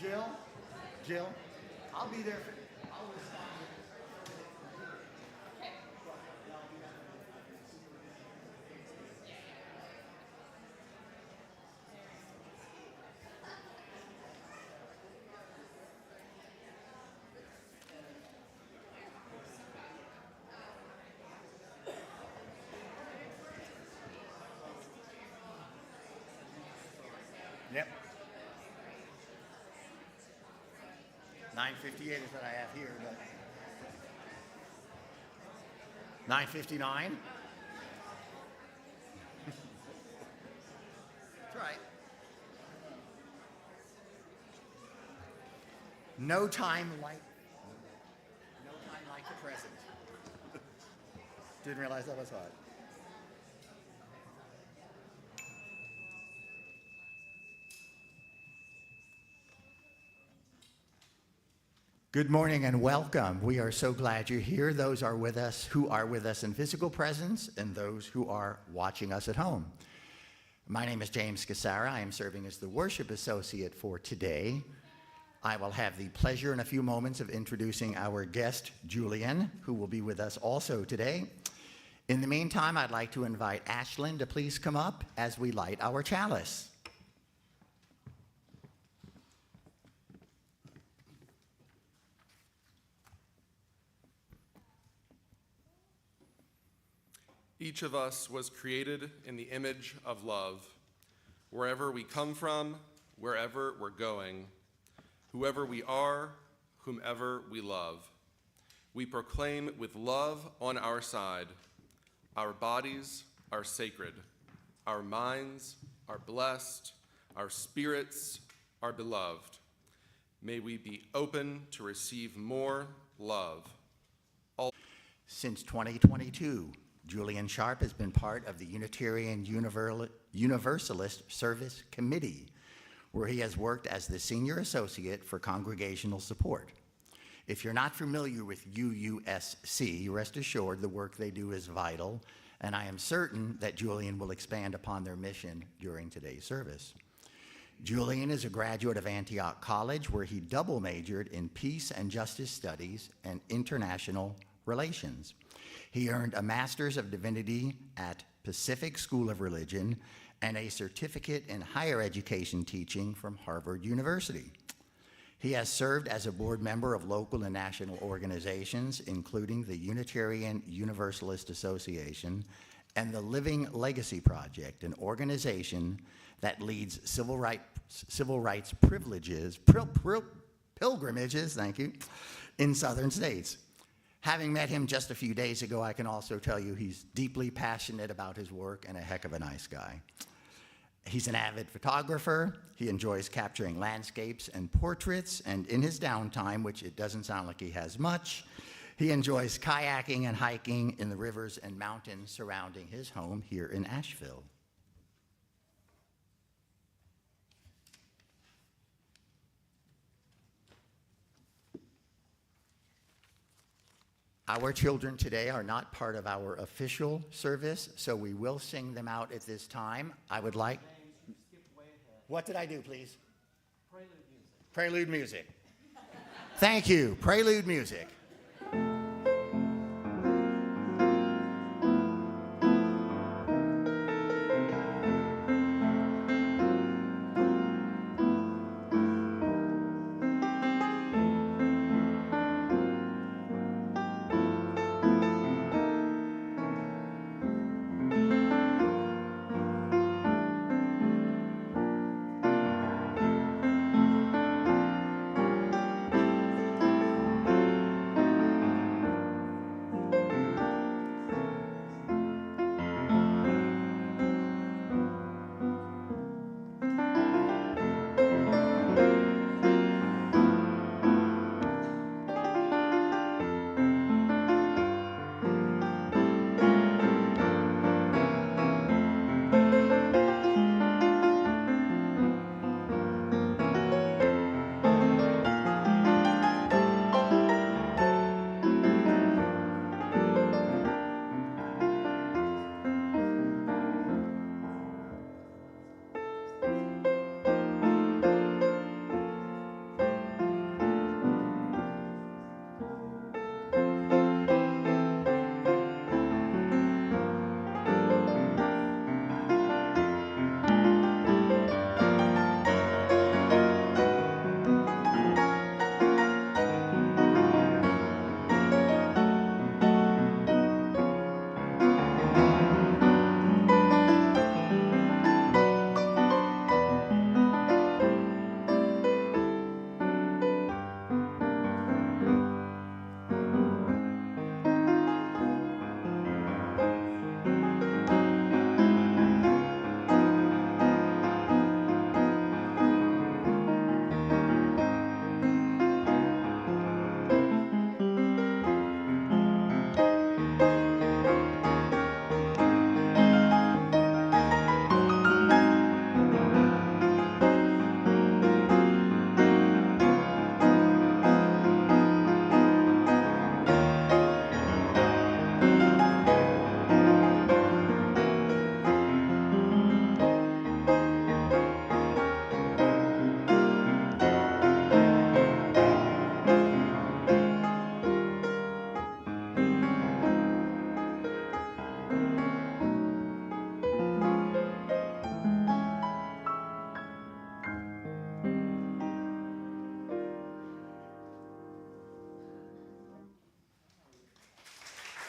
Jill, I'll be there for I'll respond. Yep. 9:58 is what I have here, but 9:59. That's right. No time like the present. Didn't realize that was hard. Good morning and welcome. We are so glad you're here. Those who are with us in physical presence and those who are watching us at home. My name is James Casara. I am serving as the worship associate for today. I will have the pleasure in a few moments of introducing our guest, Julian, who will be with us also today. In the meantime, I'd like to invite Ashlyn to please come up as we light our chalice. Each of us was created in the image of love. Wherever we come from, wherever we're going, whoever we are, whomever we love, we proclaim with love on our side, our bodies are sacred, our minds are blessed, our spirits are beloved. May we be open to receive more love. Since 2022, Julian Sharp has been part of the Unitarian Universalist Service Committee, where he has worked as the Senior Associate for Congregational Support. If you're not familiar with UUSC, rest assured the work they do is vital, and I am certain that Julian will expand upon their mission during today's service. Julian is a graduate of Antioch College, where he double majored in Peace and Justice Studies and International Relations. He earned a Master's of Divinity at Pacific School of Religion and a certificate in higher education teaching from Harvard University. He has served as a board member of local and national organizations, including the Unitarian Universalist Association and the Living Legacy Project, an organization that leads civil rights pilgrimages, thank you, in southern states. Having met him just a few days ago, I can also tell you he's deeply passionate about his work and a heck of a nice guy. He's an avid photographer. He enjoys capturing landscapes and portraits, and in his downtime, which it doesn't sound like he has much, he enjoys kayaking and hiking in the rivers and mountains surrounding his home here in Asheville. Our children today are not part of our official service, so we will sing them out at this time. I would like... James, you skipped way ahead. What did I do, please? Prelude music. Prelude music. Thank you. Prelude music.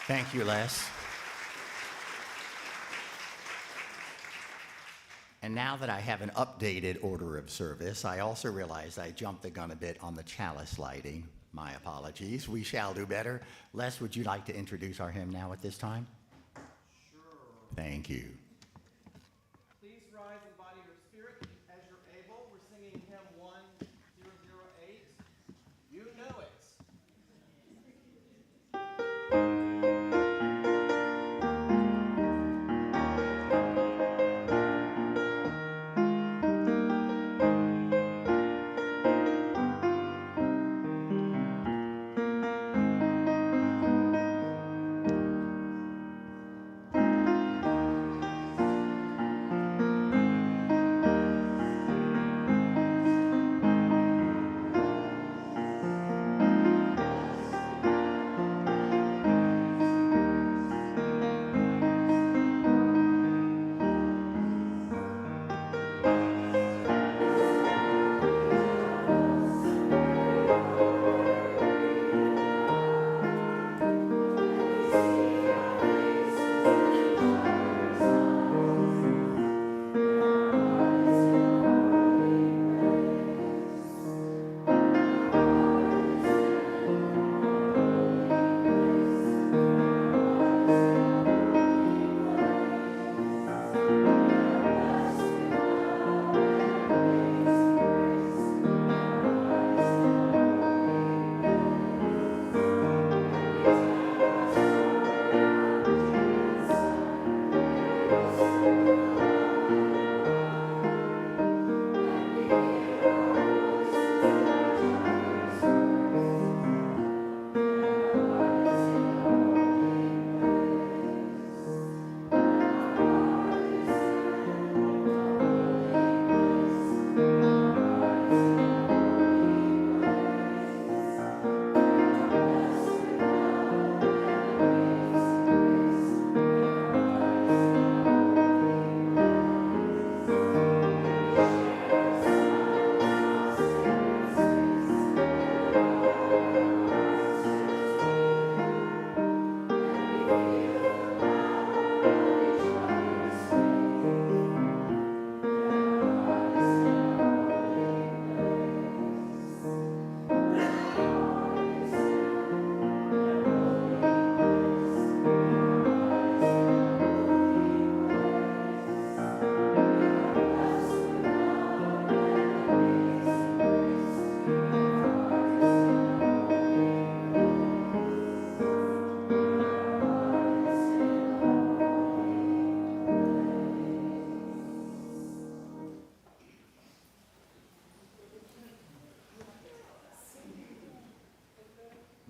Thank you, Les. And now that I have an updated order of service, I also realize I jumped the gun a bit on the chalice lighting. My apologies. We shall do better. Les, would you like to introduce our hymn now at this time? Sure. Thank you. Please rise in body or spirit as you're able. We're singing hymn 1008. You know it.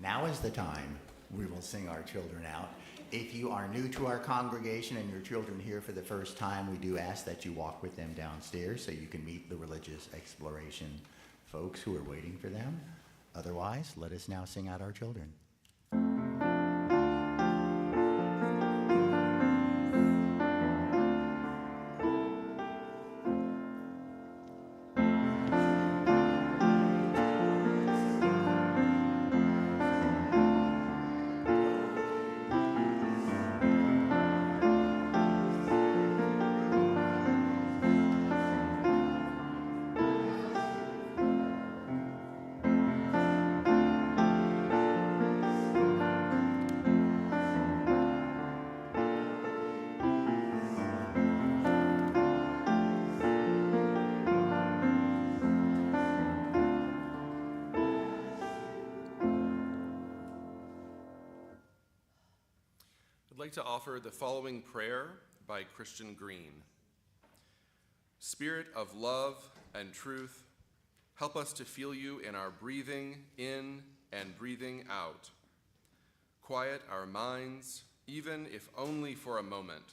Now is the time we will sing our children out. If you are new to our congregation and your children here for the first time, we do ask that you walk with them downstairs so you can meet the religious exploration folks who are waiting for them. Otherwise, let us now sing out our children. I'd like to offer the following prayer by Christian Green. Spirit of love and truth, help us to feel you in our breathing in and breathing out. Quiet our minds, even if only for a moment.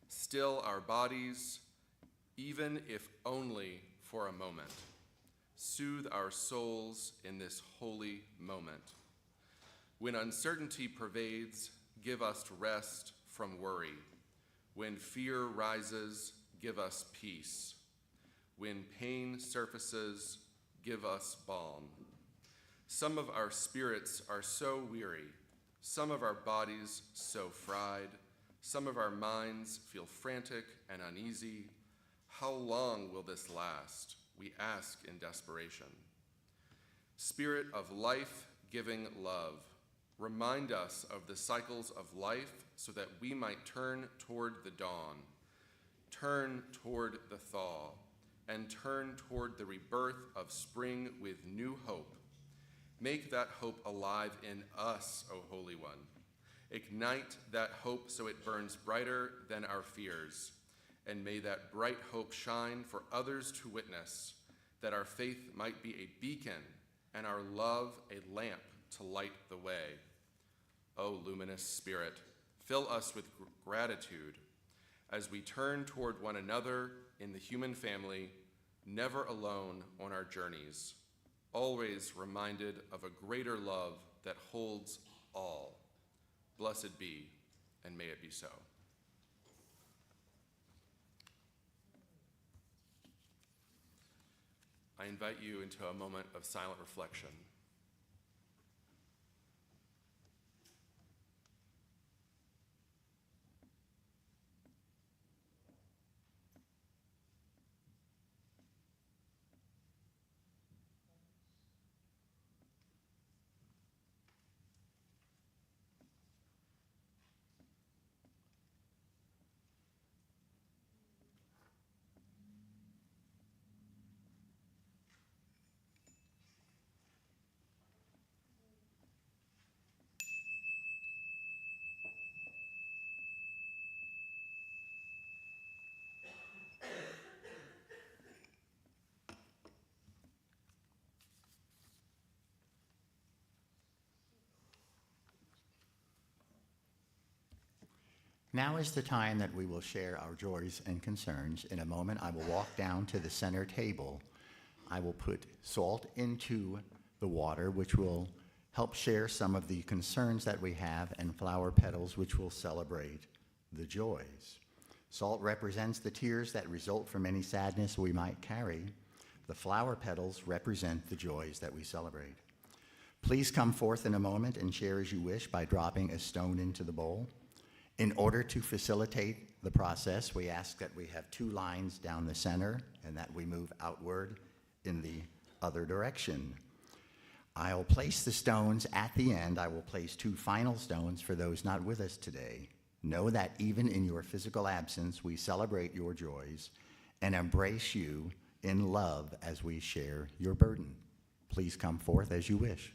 Still our bodies, even if only for a moment. Soothe our souls in this holy moment. When uncertainty pervades, give us rest from worry. When fear rises, give us peace. When pain surfaces, give us balm. Some of our spirits are so weary, some of our bodies so fried, some of our minds feel frantic and uneasy. How long will this last? We ask in desperation. Spirit of life-giving love, remind us of the cycles of life so that we might turn toward the dawn, turn toward the thaw, and turn toward the rebirth of spring with new hope. Make that hope alive in us, O Holy One. Ignite that hope so it burns brighter than our fears, and may that bright hope shine for others to witness, that our faith might be a beacon and our love a lamp to light the way. O luminous Spirit, fill us with gratitude as we turn toward one another in the human family, never alone on our journeys, always reminded of a greater love that holds all. Blessed be, and may it be so. I invite you into a moment of silent reflection. Now is the time that we will share our joys and concerns. In a moment, I will walk down to the center table. I will put salt into the water, which will help share some of the concerns that we have, and flower petals, which will celebrate the joys. Salt represents the tears that result from any sadness we might carry. The flower petals represent the joys that we celebrate. Please come forth in a moment and share as you wish by dropping a stone into the bowl. In order to facilitate the process, we ask that we have 2 lines down the center and that we move outward in the other direction. I'll place the stones at the end. I will place 2 final stones for those not with us today. Know that even in your physical absence, we celebrate your joys and embrace you in love as we share your burden. Please come forth as you wish.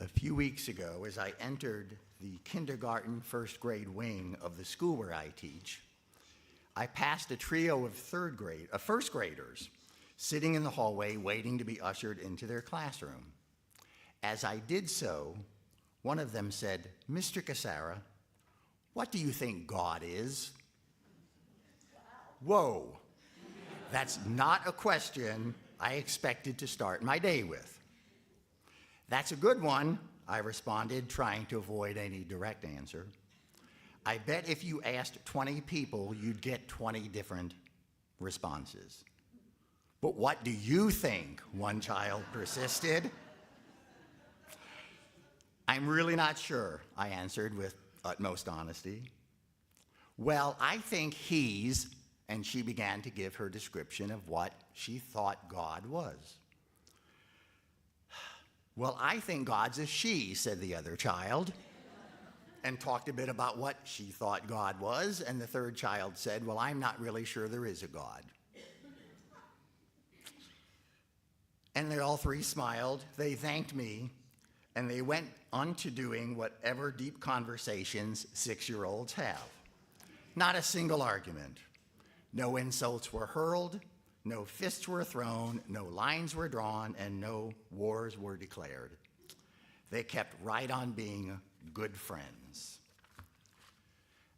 A few weeks ago, as I entered the kindergarten first grade wing of the school where I teach, I passed a trio of first graders sitting in the hallway waiting to be ushered into their classroom. As I did so, one of them said, "Mr. Cassara, what do you think God is?" Whoa, that's not a question I expected to start my day with. "That's a good one," I responded, trying to avoid any direct answer. "I bet if you asked 20 people, you'd get 20 different responses." "But what do you think?" one child persisted. "I'm really not sure," I answered with utmost honesty. "Well, I think he's," and she began to give her description of what she thought God was. "Well, I think God's a she," said the other child, and talked a bit about what she thought God was, and the third child said, "Well, I'm not really sure there is a God." And they all three smiled, they thanked me, and they went on to doing whatever deep conversations 6-year-olds have. Not a single argument. No insults were hurled, no fists were thrown, no lines were drawn, and no wars were declared. They kept right on being good friends.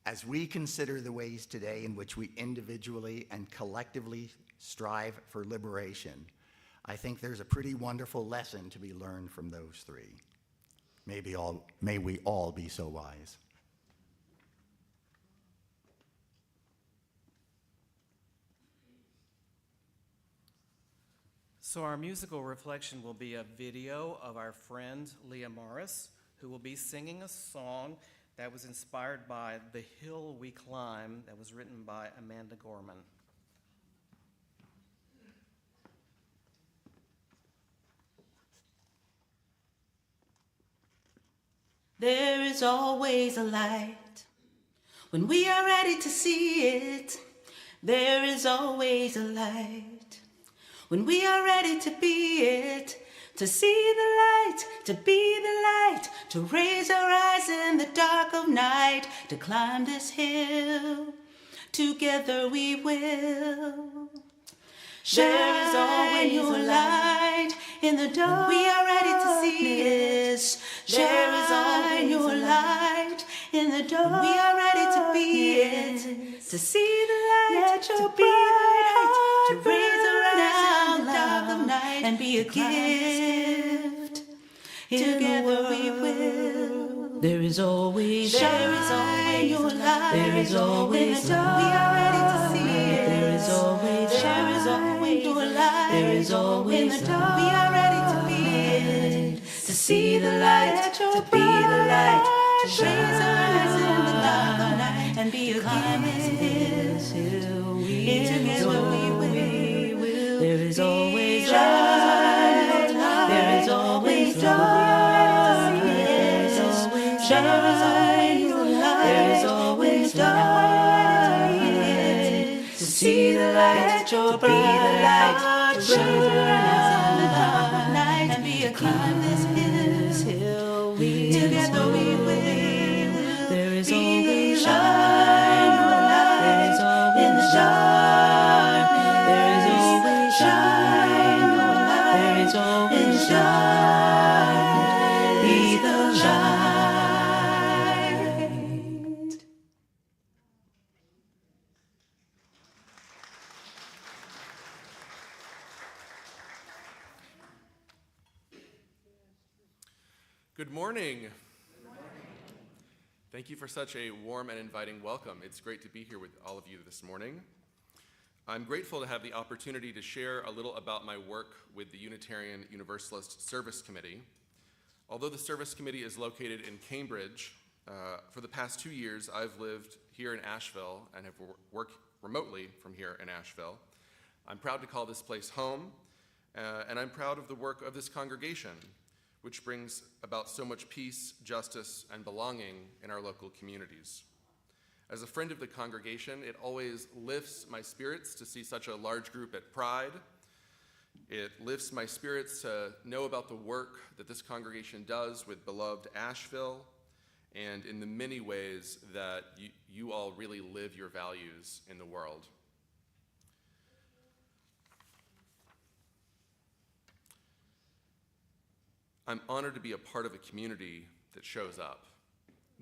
As we consider the ways today in which we individually and collectively strive for liberation, I think there's a pretty wonderful lesson to be learned from those three. May we all be so wise. So our musical reflection will be a video of our friend Leah Morris, who will be singing a song that was inspired by "The Hill We Climb," that was written by Amanda Gorman. There is always a light when we are ready to see it. There is always a light when we are ready to be it, to see the light, to be the light, to raise our eyes in the dark of night, to climb this hill. Together we will. There is always a light in the dark. We are ready to see it. There is always a light in the dark. We are ready to be it, to see the light, to be the light, to raise our eyes in the dark of night and be a gift. Together we will. There is always a light. There is always a light. We are ready to see it. There is always a light. There is always in the dark. We are ready to be it, to see the light, to be the light, to raise our eyes in the dark of night and be a gift. Together we will. There is always light. There is always dark. There is always light. There is always dark. To see the light, to be the light, to raise our eyes in the dark of night and be a climb this hill. Together we will. There is always shine. There is always in the dark. There is always shine. There is always shine. Be the light. Good morning. Thank you for such a warm and inviting welcome. It's great to be here with all of you this morning. I'm grateful to have the opportunity to share a little about my work with the Unitarian Universalist Service Committee. Although the Service Committee is located in Cambridge, for the past 2 years I've lived here in Asheville and have worked remotely from here in Asheville. I'm proud to call this place home, and I'm proud of the work of this congregation, which brings about so much peace, justice, and belonging in our local communities. As a friend of the congregation, it always lifts my spirits to see such a large group at Pride, It lifts my spirits to know about the work that this congregation does with beloved Asheville and in the many ways that you all really live your values in the world. I'm honored to be a part of a community that shows up,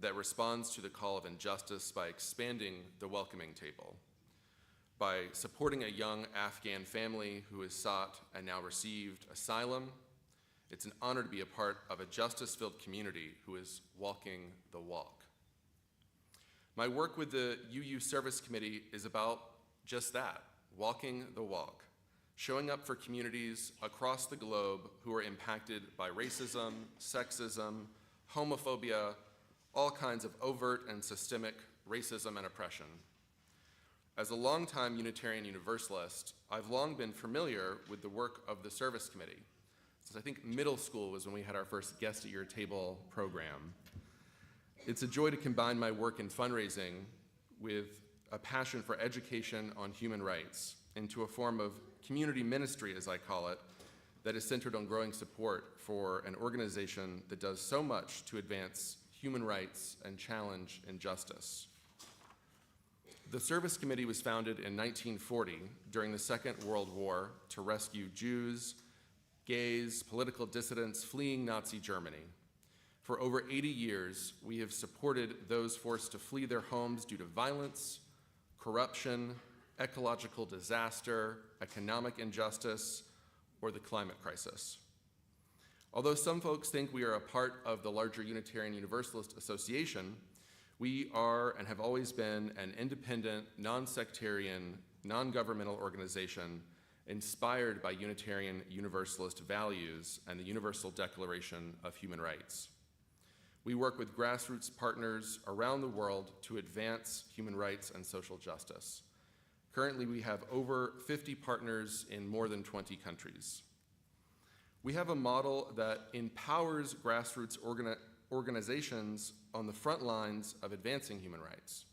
that responds to the call of injustice by expanding the welcoming table, by supporting a young Afghan family who has sought and now received asylum. It's an honor to be a part of a justice-filled community who is walking the walk. My work with the UU Service Committee is about just that, walking the walk, showing up for communities across the globe who are impacted by racism, sexism, homophobia, all kinds of overt and systemic racism and oppression. As a longtime Unitarian Universalist, I've long been familiar with the work of the Service Committee, since I think middle school was when we had our first Guest at Your Table program. It's a joy to combine my work in fundraising with a passion for education on human rights into a form of community ministry, as I call it, that is centered on growing support for an organization that does so much to advance human rights and challenge injustice. The Service Committee was founded in 1940 during the Second World War to rescue Jews, gays, political dissidents fleeing Nazi Germany. For over 80 years, we have supported those forced to flee their homes due to violence, corruption, ecological disaster, economic injustice, or the climate crisis. Although some folks think we are a part of the larger Unitarian Universalist Association, we are and have always been an independent, non-sectarian, non-governmental organization inspired by Unitarian Universalist values and the Universal Declaration of Human Rights. We work with grassroots partners around the world to advance human rights and social justice. Currently, we have over 50 partners in more than 20 countries. We have a model that empowers grassroots organizations on the front lines of advancing human rights.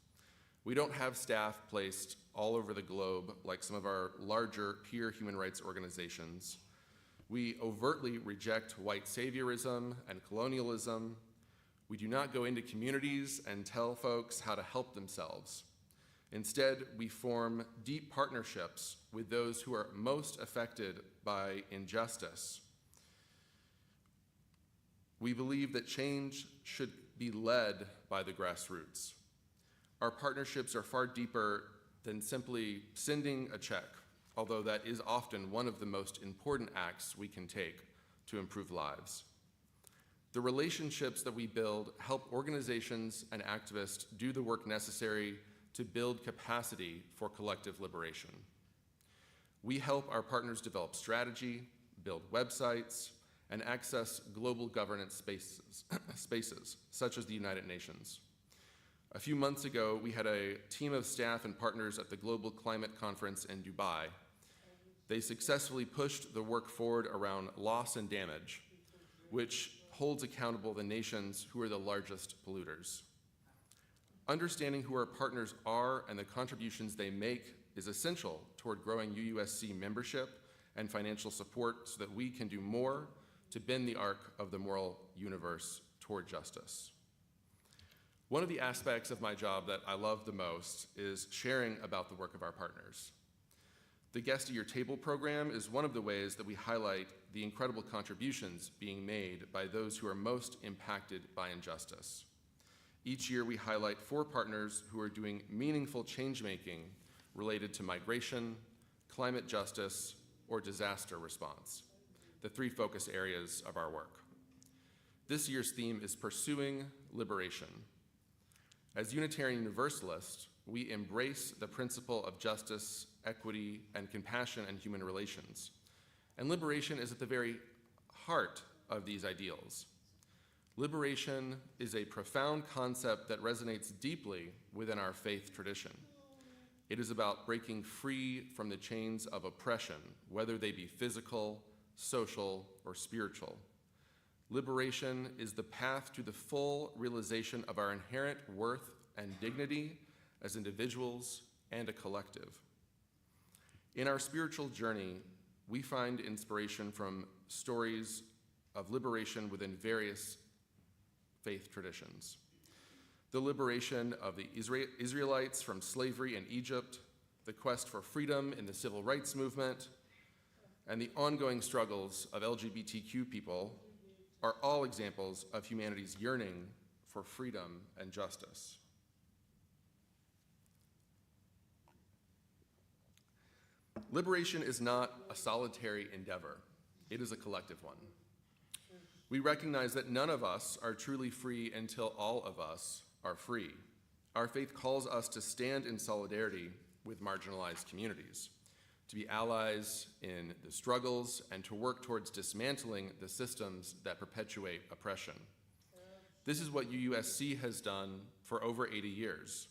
We don't have staff placed all over the globe like some of our larger peer human rights organizations. We overtly reject white saviorism and colonialism. We do not go into communities and tell folks how to help themselves. Instead, we form deep partnerships with those who are most affected by injustice. We believe that change should be led by the grassroots. Our partnerships are far deeper than simply sending a check, although that is often one of the most important acts we can take to improve lives. The relationships that we build help organizations and activists do the work necessary to build capacity for collective liberation. We help our partners develop strategy, build websites, and access global governance spaces, such as the United Nations. A few months ago, we had a team of staff and partners at the Global Climate Conference in Dubai. They successfully pushed the work forward around loss and damage, which holds accountable the nations who are the largest polluters. Understanding who our partners are and the contributions they make is essential toward growing UUSC membership and financial support so that we can do more to bend the arc of the moral universe toward justice. One of the aspects of my job that I love the most is sharing about the work of our partners. The Guest at Your Table program is one of the ways that we highlight the incredible contributions being made by those who are most impacted by injustice. Each year, we highlight 4 partners who are doing meaningful change-making related to migration, climate justice, or disaster response, the 3 focus areas of our work. This year's theme is Pursuing Liberation. As Unitarian Universalists, we embrace the principle of justice, equity, and compassion in human relations. And liberation is at the very heart of these ideals. Liberation is a profound concept that resonates deeply within our faith tradition. It is about breaking free from the chains of oppression, whether they be physical, social, or spiritual. Liberation is the path to the full realization of our inherent worth and dignity as individuals and a collective. In our spiritual journey, we find inspiration from stories of liberation within various faith traditions. The liberation of the Israelites from slavery in Egypt, the quest for freedom in the civil rights movement, and the ongoing struggles of LGBTQ people are all examples of humanity's yearning for freedom and justice. Liberation is not a solitary endeavor. It is a collective one. We recognize that none of us are truly free until all of us are free. Our faith calls us to stand in solidarity with marginalized communities, to be allies in the struggles, and to work towards dismantling the systems that perpetuate oppression. This is what UUSC has done for over 80 years.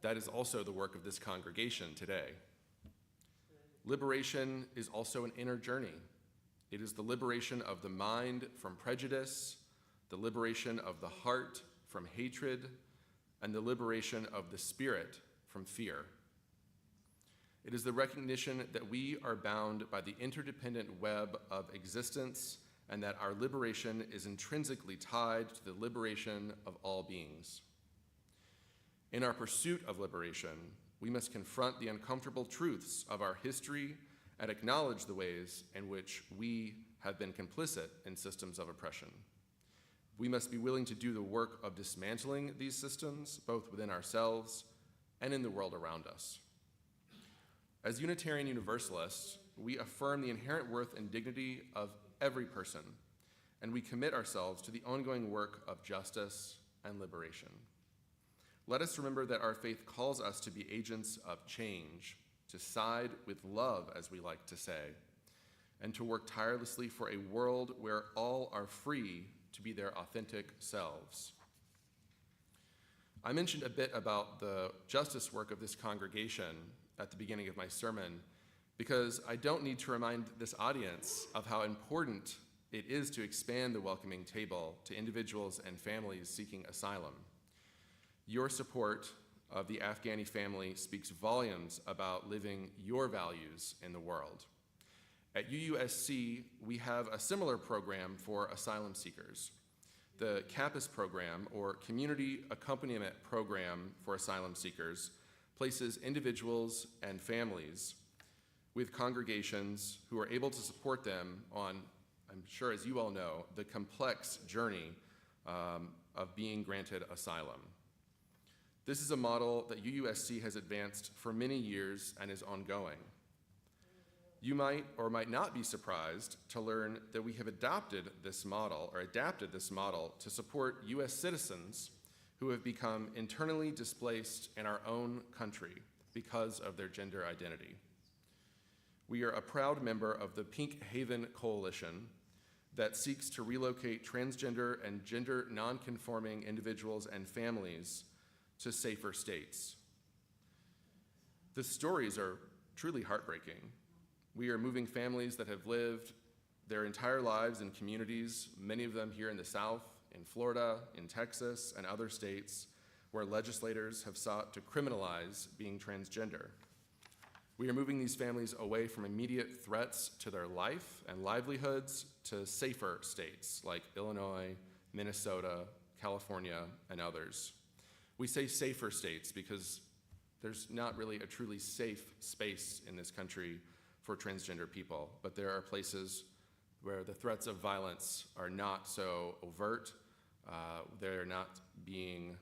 That is also the work of this congregation today. Liberation is also an inner journey. It is the liberation of the mind from prejudice, the liberation of the heart from hatred, and the liberation of the spirit from fear. It is the recognition that we are bound by the interdependent web of existence and that our liberation is intrinsically tied to the liberation of all beings. In our pursuit of liberation, we must confront the uncomfortable truths of our history and acknowledge the ways in which we have been complicit in systems of oppression. We must be willing to do the work of dismantling these systems, both within ourselves and in the world around us. As Unitarian Universalists, we affirm the inherent worth and dignity of every person, and we commit ourselves to the ongoing work of justice and liberation. Let us remember that our faith calls us to be agents of change, to side with love, as we like to say, and to work tirelessly for a world where all are free to be their authentic selves. I mentioned a bit about the justice work of this congregation at the beginning of my sermon because I don't need to remind this audience of how important it is to expand the welcoming table to individuals and families seeking asylum. Your support of the Afghani family speaks volumes about living your values in the world. At UUSC, we have a similar program for asylum seekers. The CAPAS program, or Community Accompaniment Program for Asylum Seekers, places individuals and families with congregations who are able to support them on, I'm sure as you all know, the complex journey of being granted asylum. This is a model that UUSC has advanced for many years and is ongoing. You might or might not be surprised to learn that we have adopted this model to support US citizens who have become internally displaced in our own country because of their gender identity. We are a proud member of the Pink Haven Coalition that seeks to relocate transgender and gender nonconforming individuals and families to safer states. The stories are truly heartbreaking. We are moving families that have lived their entire lives in communities, many of them here in the South, in Florida, in Texas, and other states, where legislators have sought to criminalize being transgender. We are moving these families away from immediate threats to their life and livelihoods to safer states like Illinois, Minnesota, California, and others. We say safer states because there's not really a truly safe space in this country for transgender people, but there are places where the threats of violence are not so overt, they're not being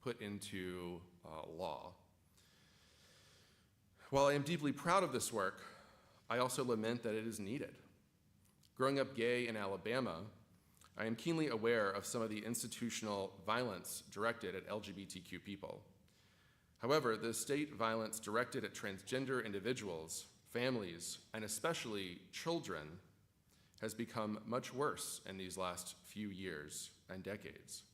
put into law. While I am deeply proud of this work, I also lament that it is needed. Growing up gay in Alabama, I am keenly aware of some of the institutional violence directed at LGBTQ people. However, the state violence directed at transgender individuals, families, and especially children has become much worse in these last few years and decades.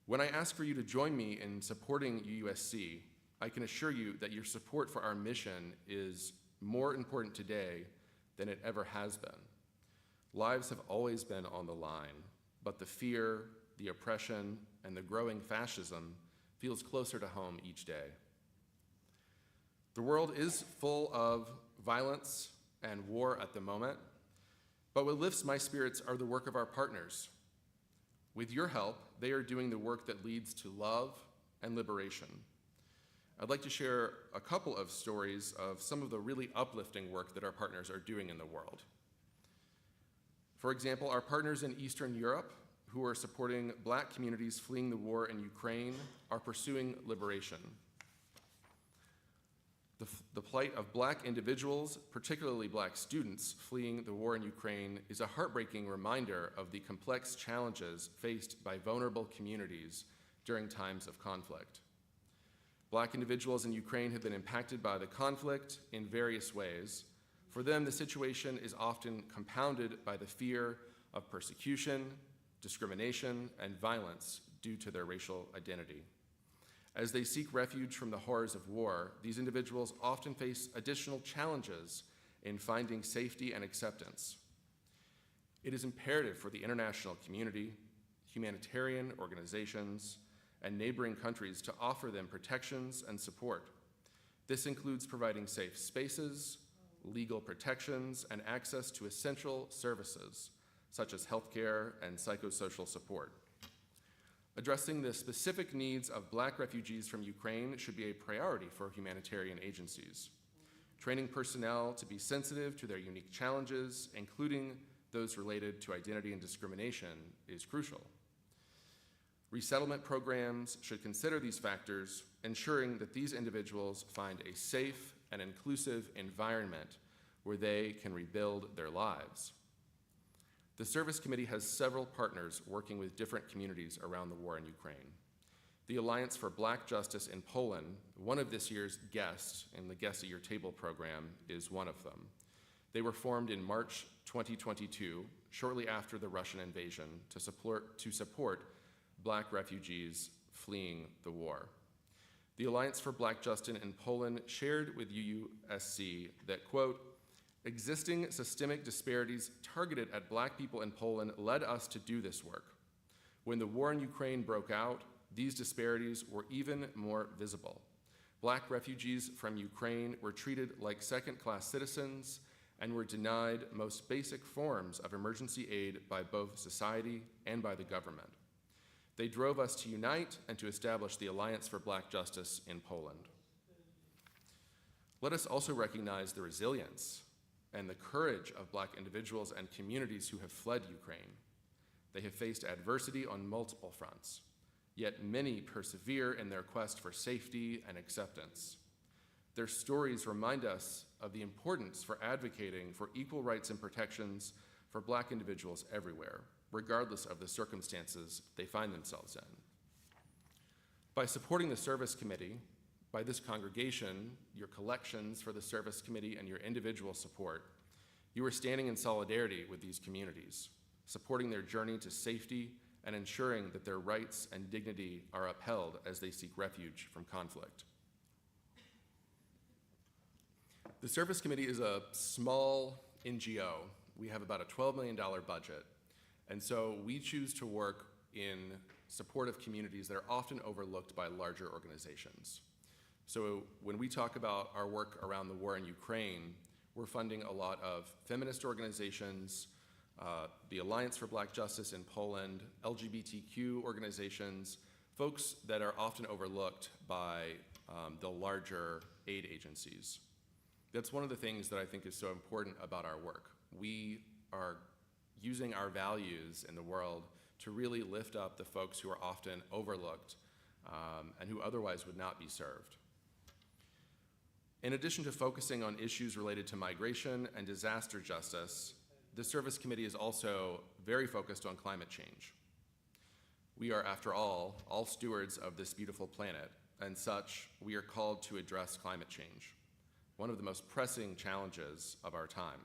When I ask for you to join me in supporting UUSC, I can assure you that your support for our mission is more important today than it ever has been. Lives have always been on the line, but the fear, the oppression, and the growing fascism feels closer to home each day. The world is full of violence and war at the moment, but what lifts my spirits are the work of our partners. With your help, they are doing the work that leads to love and liberation. I'd like to share a couple of stories of some of the really uplifting work that our partners are doing in the world. For example, our partners in Eastern Europe, who are supporting Black communities fleeing the war in Ukraine, are pursuing liberation. The plight of Black individuals, particularly Black students fleeing the war in Ukraine, is a heartbreaking reminder of the complex challenges faced by vulnerable communities during times of conflict. Black individuals in Ukraine have been impacted by the conflict in various ways. For them, the situation is often compounded by the fear of persecution, discrimination, and violence due to their racial identity. As they seek refuge from the horrors of war, these individuals often face additional challenges in finding safety and acceptance. It is imperative for the international community, humanitarian organizations, and neighboring countries to offer them protections and support. This includes providing safe spaces, legal protections, and access to essential services, such as healthcare and psychosocial support. Addressing the specific needs of Black refugees from Ukraine should be a priority for humanitarian agencies. Training personnel to be sensitive to their unique challenges, including those related to identity and discrimination, is crucial. Resettlement programs should consider these factors, ensuring that these individuals find a safe and inclusive environment where they can rebuild their lives. The Service Committee has several partners working with different communities around the war in Ukraine. The Alliance for Black Justice in Poland, one of this year's guests in the Guests at Your Table program, is one of them. They were formed in March 2022, shortly after the Russian invasion, to support Black refugees fleeing the war. The Alliance for Black Justice in Poland shared with UUSC that, quote, existing systemic disparities targeted at Black people in Poland led us to do this work. When the war in Ukraine broke out, these disparities were even more visible. Black refugees from Ukraine were treated like second-class citizens and were denied most basic forms of emergency aid by both society and by the government. They drove us to unite and to establish the Alliance for Black Justice in Poland. Let us also recognize the resilience and the courage of Black individuals and communities who have fled Ukraine. They have faced adversity on multiple fronts, yet many persevere in their quest for safety and acceptance. Their stories remind us of the importance for advocating for equal rights and protections for Black individuals everywhere, regardless of the circumstances they find themselves in. By supporting the Service Committee, by this congregation, your collections for the Service Committee, and your individual support, you are standing in solidarity with these communities, supporting their journey to safety and ensuring that their rights and dignity are upheld as they seek refuge from conflict. The Service Committee is a small NGO. We have about a $12 million budget, and so we choose to work in support of communities that are often overlooked by larger organizations. So when we talk about our work around the war in Ukraine, we're funding a lot of feminist organizations, the Alliance for Black Justice in Poland, LGBTQ organizations, folks that are often overlooked by the larger aid agencies. That's one of the things that I think is so important about our work. We are using our values in the world to really lift up the folks who are often overlooked and who otherwise would not be served. In addition to focusing on issues related to migration and disaster justice, the Service Committee is also very focused on climate change. We are, after all stewards of this beautiful planet, and such, we are called to address climate change, one of the most pressing challenges of our time.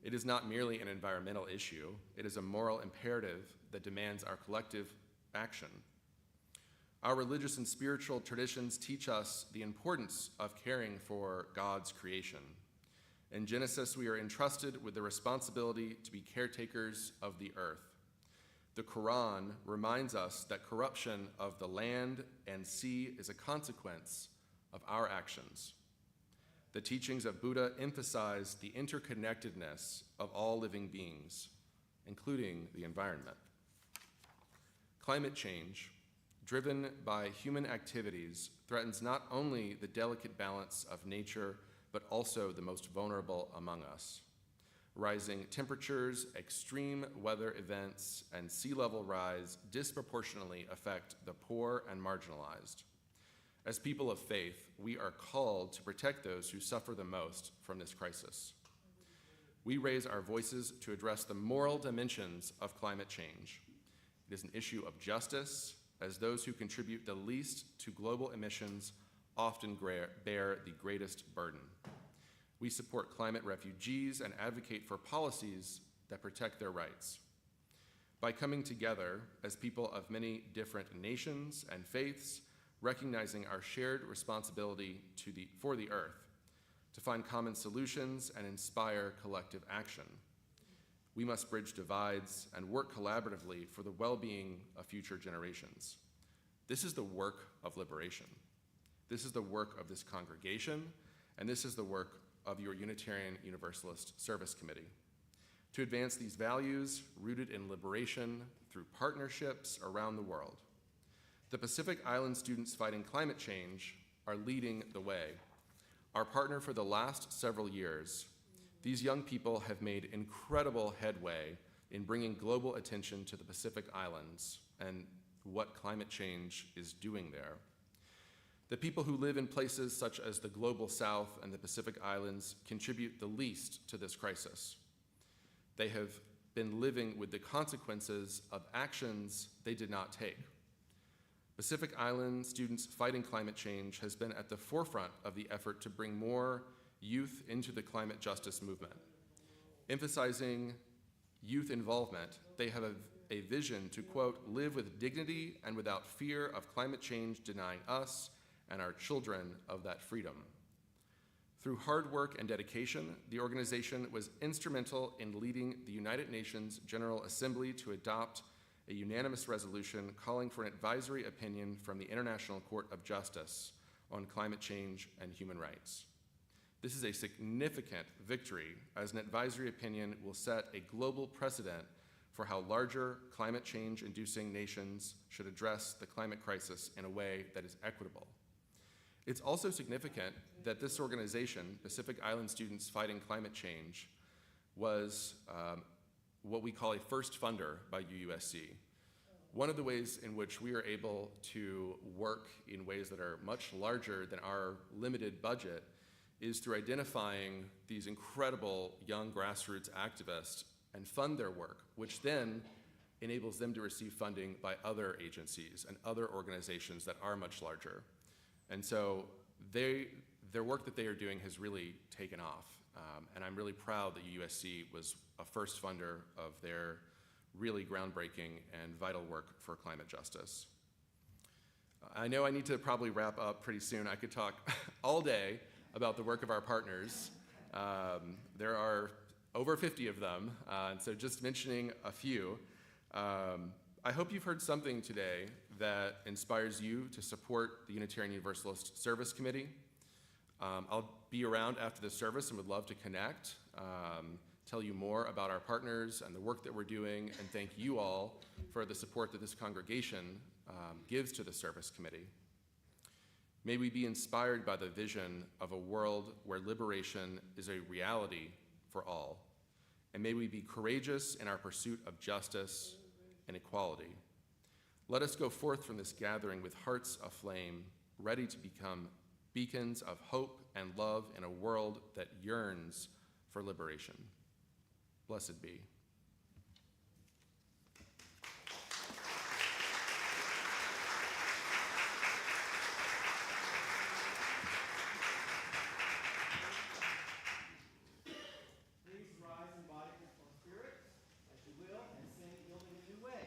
It is not merely an environmental issue, it is a moral imperative that demands our collective action. Our religious and spiritual traditions teach us the importance of caring for God's creation. In Genesis, we are entrusted with the responsibility to be caretakers of the earth. The Quran reminds us that corruption of the land and sea is a consequence of our actions. The teachings of Buddha emphasize the interconnectedness of all living beings, including the environment. Climate change, driven by human activities, threatens not only the delicate balance of nature, but also the most vulnerable among us. Rising temperatures, extreme weather events, and sea level rise disproportionately affect the poor and marginalized. As people of faith, we are called to protect those who suffer the most from this crisis. We raise our voices to address the moral dimensions of climate change. It is an issue of justice, as those who contribute the least to global emissions often bear the greatest burden. We support climate refugees and advocate for policies that protect their rights. By coming together as people of many different nations and faiths, recognizing our shared responsibility for the earth, to find common solutions and inspire collective action. We must bridge divides and work collaboratively for the well-being of future generations. This is the work of liberation. This is the work of this congregation, and this is the work of your Unitarian Universalist Service Committee. To advance these values rooted in liberation through partnerships around the world. The Pacific Island students fighting climate change are leading the way. Our partner for the last several years, these young people have made incredible headway in bringing global attention to the Pacific Islands and what climate change is doing there. The people who live in places such as the Global South and the Pacific Islands contribute the least to this crisis. They have been living with the consequences of actions they did not take. Pacific Island students fighting climate change has been at the forefront of the effort to bring more youth into the climate justice movement. Emphasizing youth involvement, they have a vision to, quote, live with dignity and without fear of climate change denying us and our children of that freedom. Through hard work and dedication, the organization was instrumental in leading the United Nations General Assembly to adopt a unanimous resolution calling for an advisory opinion from the International Court of Justice on climate change and human rights. This is a significant victory, as an advisory opinion will set a global precedent for how larger climate change-inducing nations should address the climate crisis in a way that is equitable. It's also significant that this organization, Pacific Island Students Fighting Climate Change, was what we call a first funder by UUSC. One of the ways in which we are able to work in ways that are much larger than our limited budget is through identifying these incredible young grassroots activists and fund their work, which then enables them to receive funding by other agencies and other organizations that are much larger. And so their work that they are doing has really taken off. And I'm really proud that USC was a first funder of their really groundbreaking and vital work for climate justice. I know I need to probably wrap up pretty soon. I could talk all day about the work of our partners. There are over 50 of them, and so just mentioning a few. I hope you've heard something today that inspires you to support the Unitarian Universalist Service Committee. I'll be around after the service and would love to connect, tell you more about our partners and the work that we're doing, and thank you all for the support that this congregation gives to the Service Committee. May we be inspired by the vision of a world where liberation is a reality for all, and may we be courageous in our pursuit of justice and equality. Let us go forth from this gathering with hearts aflame, ready to become beacons of hope and love in a world that yearns for liberation. Blessed be. Please rise in body and spirit, as you will, and sing Building a New Way.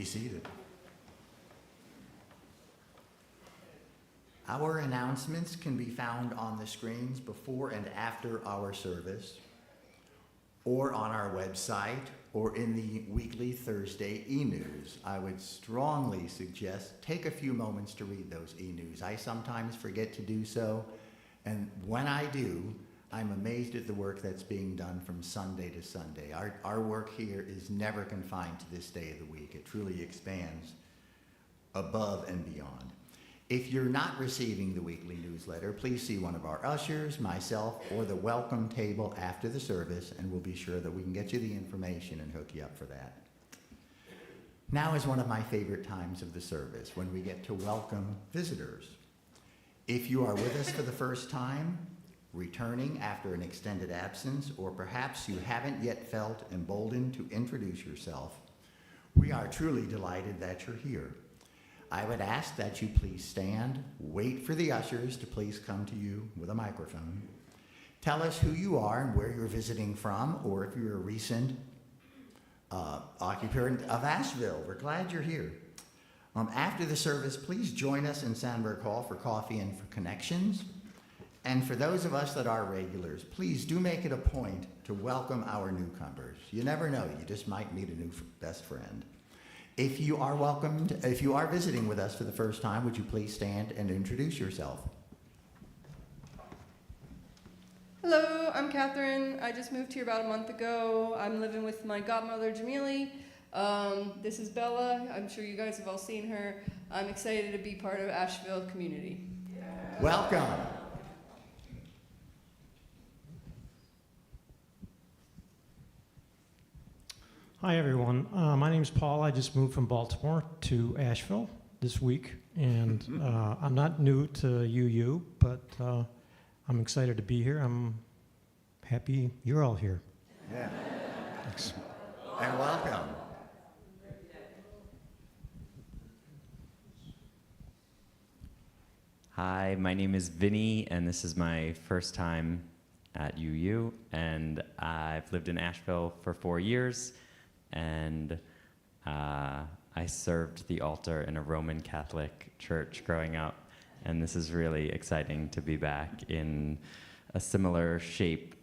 be seated. Our announcements can be found on the screens before and after our service, or on our website, or in the weekly Thursday e-news. I would strongly suggest take a few moments to read those e-news. I sometimes forget to do so, and when I do, I'm amazed at the work that's being done from Sunday to Sunday. Our work here is never confined to this day of the week. It truly expands above and beyond. If you're not receiving the weekly newsletter, please see one of our ushers, myself, or the welcome table after the service, and we'll be sure that we can get you the information and hook you up for that. Now is one of my favorite times of the service, when we get to welcome visitors. If you are with us for the first time, returning after an extended absence, or perhaps you haven't yet felt emboldened to introduce yourself, we are truly delighted that you're here. I would ask that you please stand, wait for the ushers to please come to you with a microphone. Tell us who you are and where you're visiting from, or if you're a recent occupant of Asheville. We're glad you're here. After the service, please join us in Sandberg Hall for coffee and for connections. And for those of us that are regulars, please do make it a point to welcome our newcomers. You never know, you just might meet a new best friend. If you are visiting with us for the first time, would you please stand and introduce yourself? Hello, I'm Catherine. I just moved here about a month ago. I'm living with my godmother, Jamili. This is Bella. I'm sure you guys have all seen her. I'm excited to be part of Asheville community. Welcome. Hi, everyone. My name is Paul. I just moved from Baltimore to Asheville this week, and I'm not new to UU, but I'm excited to be here. I'm happy you're all here. Yeah. Thanks. And welcome. Hi, my name is Vinny, and this is my first time at UU, and I've lived in Asheville for 4 years, and I served the altar in a Roman Catholic church growing up, and this is really exciting to be back in a similar shape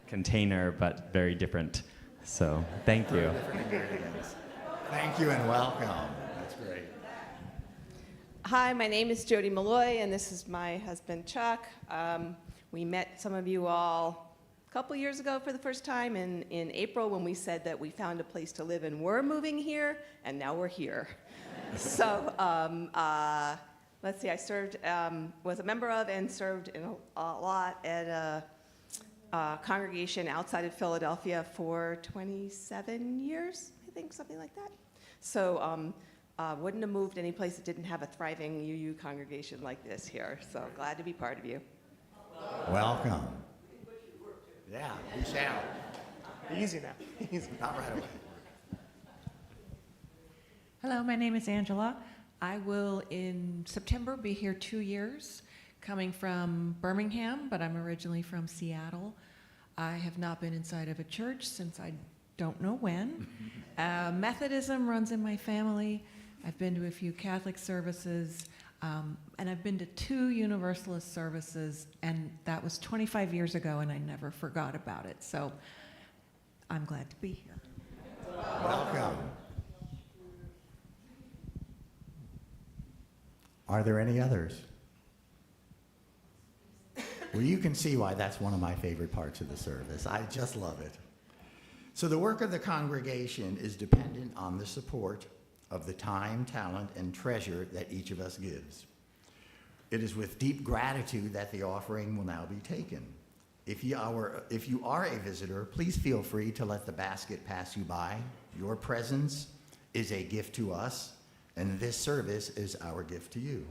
container, but very different. So, thank you. Thank you and welcome. That's great. Hi, my name is Jody Malloy, and this is my husband, Chuck. We met some of you all a couple years ago for the first time in April when we said that we found a place to live and we're moving here, and now we're here. So, let's see, I served, was a member of and served in a lot at a congregation outside of Philadelphia for 27 years, I think, something like that. So, wouldn't have moved any place that didn't have a thriving UU congregation like this here. So glad to be part of you. Welcome. Yeah, we shall. Easy now. Easy. Not right away. Hello, my name is Angela. I will in September be here 2 years, coming from Birmingham, but I'm originally from Seattle. I have not been inside of a church since I don't know when. Methodism runs in my family. I've been to a few Catholic services, and I've been to 2 Universalist services, and that was 25 years ago, and I never forgot about it. So I'm glad to be here. Welcome. Are there any others? Well, you can see why that's one of my favorite parts of the service. I just love it. So the work of the congregation is dependent on the support of the time, talent, and treasure that each of us gives. It is with deep gratitude that the offering will now be taken. If you are a visitor, please feel free to let the basket pass you by. Your presence is a gift to us, and this service is our gift to you.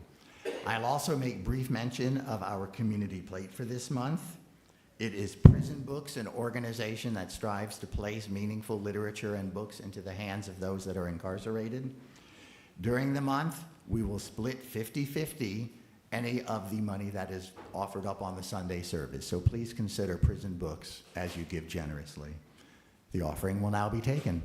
I'll also make brief mention of our community plate for this month. It is Prison Books, an organization that strives to place meaningful literature and books into the hands of those that are incarcerated. During the month, we will split 50-50 any of the money that is offered up on the Sunday service. So please consider Prison Books as you give generously. The offering will now be taken.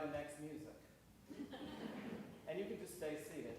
the next music. And you can just stay seated.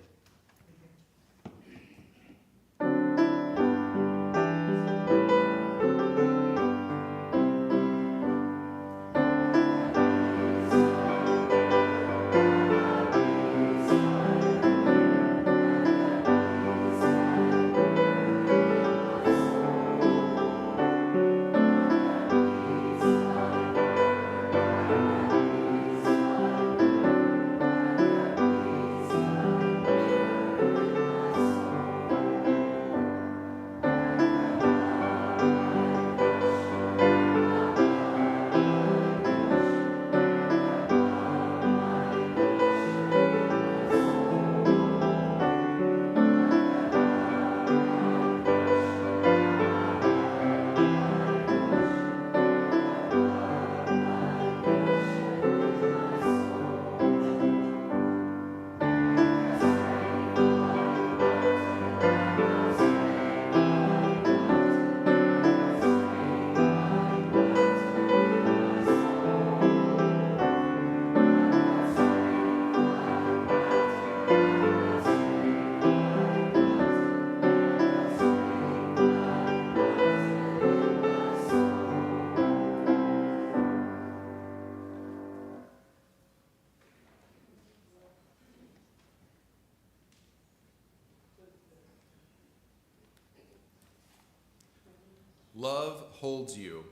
Love holds you.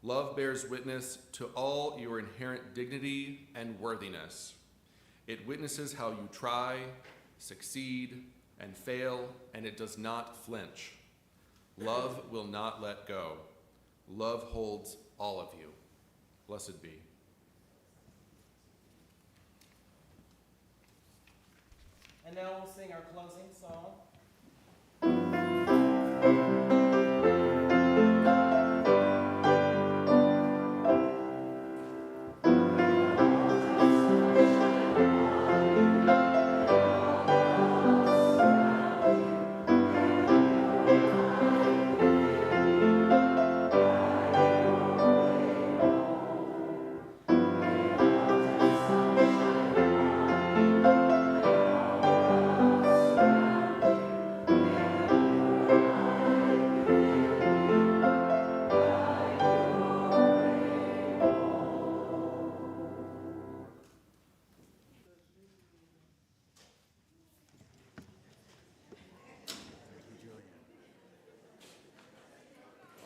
Love bears witness to all your inherent dignity and worthiness. It witnesses how you try, succeed, and fail, and it does not flinch. Love will not let go. Love holds all of you. Blessed be. And now we'll sing our closing song.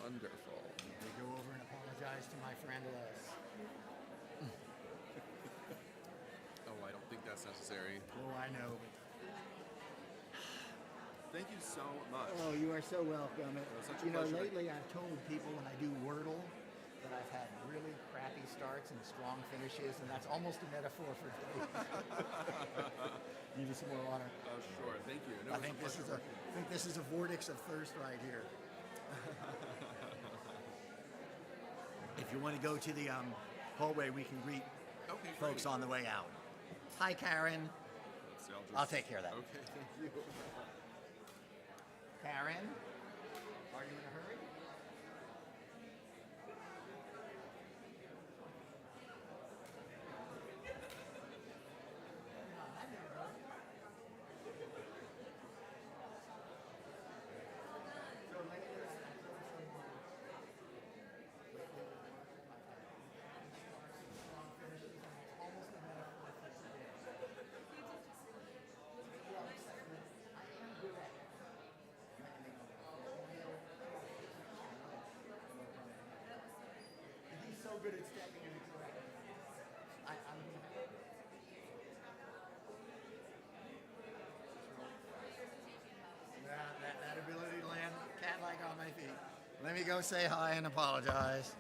Wonderful. They go over and apologize to my friend Les. Oh, I don't think that's necessary. Oh, I know. Thank you so much. Oh, you are so welcome. was such a You know, pleasure. lately I've told people when I do Wordle that I've had really crappy starts and strong finishes, and that's almost a metaphor for today. Give you some more water. Oh, sure. Thank you. No, I it's think a this is pleasure. I think this is a vortex of thirst right here. If you want to go to the hallway, we can greet Okay, folks great. on the way out. Hi, Karen. So I'll take care of that. Okay, thank you. Karen, are you in a hurry? He's so good at stepping in the correct. I'm that ability to land cat-like on my feet. Let me go say hi and apologize.